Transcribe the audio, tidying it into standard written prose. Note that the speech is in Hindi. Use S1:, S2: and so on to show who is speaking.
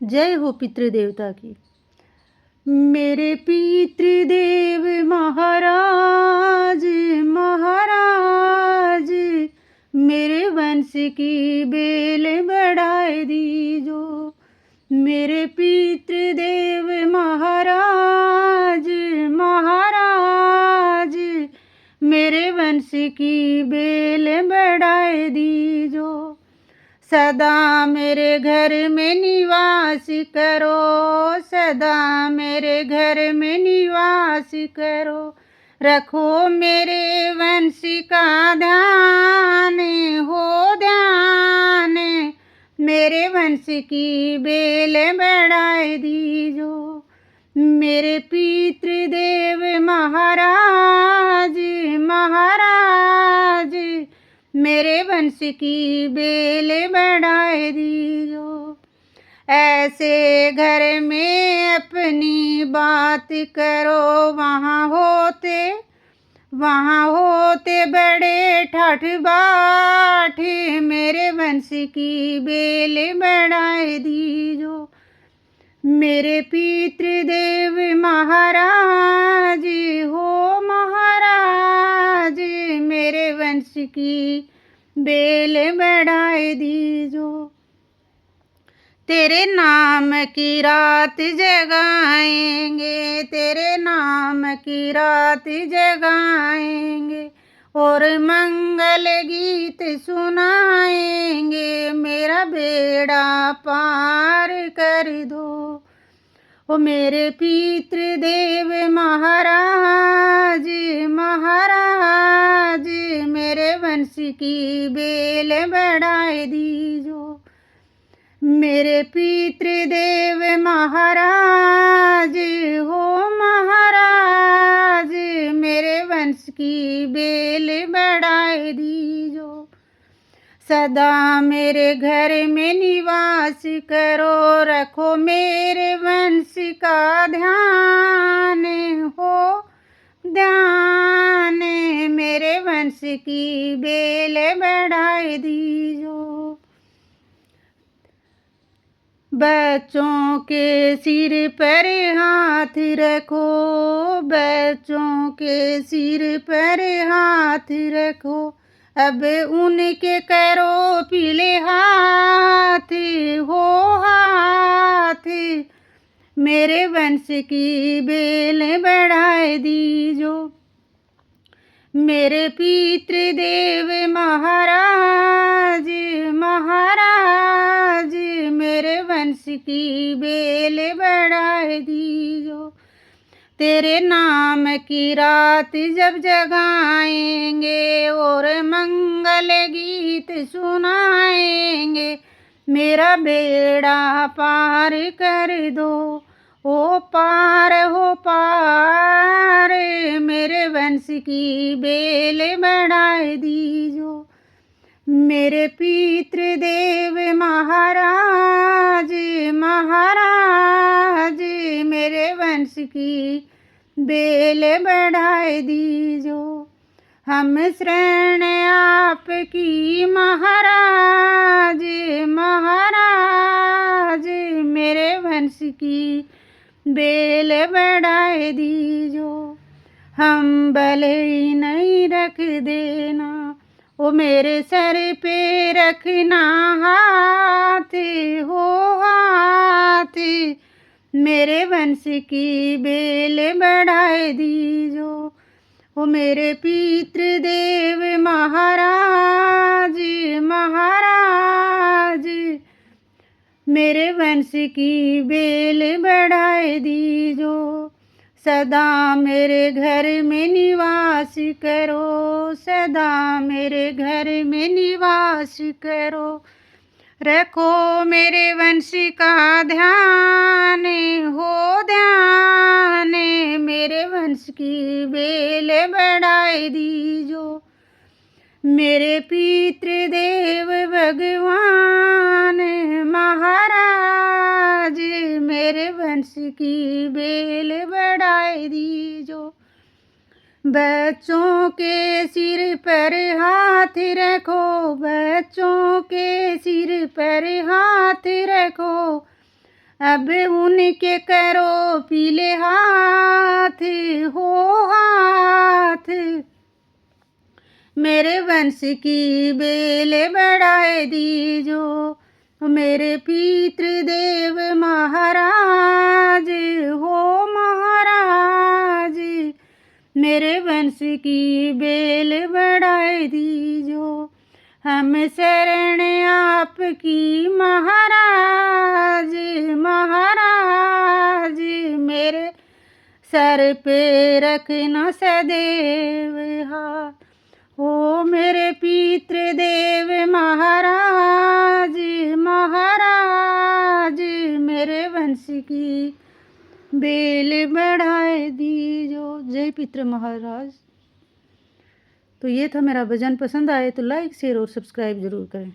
S1: जय हो पितृदेवता की। मेरे पितृदेव महाराज महाराज, मेरे वंश की बेल बढ़ाए दीजो। मेरे पितृदेव महाराज महाराज, मेरे वंश की बेल बढ़ाए दीजो। सदा मेरे घर में निवास करो, सदा मेरे घर में निवास करो। रखो मेरे वंश का ध्यान, हो ध्यान। मेरे वंश की बेल बढ़ाए दीजो। मेरे पितृदेव महाराज महाराज, मेरे वंश की बेल बढ़ाए दीजो। ऐसे घर में अपनी बात करो, वहाँ होते बड़े ठाठ बाट। मेरे वंश की बेल बढ़ाए दीजो। मेरे पितृदेव महाराज हो महाराज, मेरे वंश की बेल बढ़ाए दीजो। तेरे नाम की रात जगाएंगे, तेरे नाम की रात जगाएंगे, और मंगल गीत सुनाएंगे। मेरा बेड़ा पार कर दो। ओ मेरे पितृदेव महाराज महाराज, मेरे वंश की बेल बढ़ाए दीजो। मेरे पितृदेव महाराज हो महाराज, मेरे वंश की बेल बढ़ाए दीजो। सदा मेरे घर में निवास करो, रखो मेरे वंश का ध्यान, हो ध्यान। मेरे वंश की बेल बढ़ाए दीजो। बच्चों के सिर पर हाथ रखो, बच्चों के सिर पर हाथ रखो। अब उनके करो पीले हाथ, हो हाथ। मेरे वंश की बेल बढ़ाए दीजो। मेरे पितृदेव महाराज महाराज, मेरे वंश की बेल बढ़ाए दीजो। तेरे नाम की रात जब जगाएंगे, और मंगल गीत सुनाएंगे, मेरा बेड़ा पार कर दो। ओ पार हो पार, मेरे वंश की बेल बढ़ाए दीजो। मेरे पितृदेव महाराज महाराज, मेरे वंश की बेल बढ़ाए दीजो। हम शरण आपकी महाराज महाराज, मेरे वंश की बेल बढ़ाए दीजो। हम भले नहीं रख देना, ओ मेरे सर पे रखना हाथ, हो हाथ। मेरे वंश की बेल बढ़ाए दीजो। ओ मेरे पितृदेव महाराज महाराज, मेरे वंश की बेल बढ़ाए दीजो। सदा मेरे घर में निवास करो, सदा मेरे घर में निवास करो। रखो मेरे वंश का ध्यान, हो ध्यान। मेरे वंश की बेल बढ़ाए दीजो। मेरे पितृदेव भगवान महाराज, मेरे वंश की बेल बढ़ाए दीजो। बच्चों के सिर पर हाथ रखो, बच्चों के सिर पर हाथ रखो। अब उनके करो पीले हाथ हो हाथ, मेरे वंश की बेल बढ़ाए दीजो, मेरे पितृदेव महाराज हो महाराज, मेरे वंश की बेल बढ़ाए दीजो, हम शरण आपकी महाराज महाराज, मेरे सर पे रखना सदैव हाथ, ओ मेरे पितृदेव महाराज महाराज, मेरे वंश की बेल बढ़ाए दीजो। जय पितृ महाराज। तो ये था मेरा भजन। पसंद आए तो लाइक शेयर और सब्सक्राइब जरूर करें।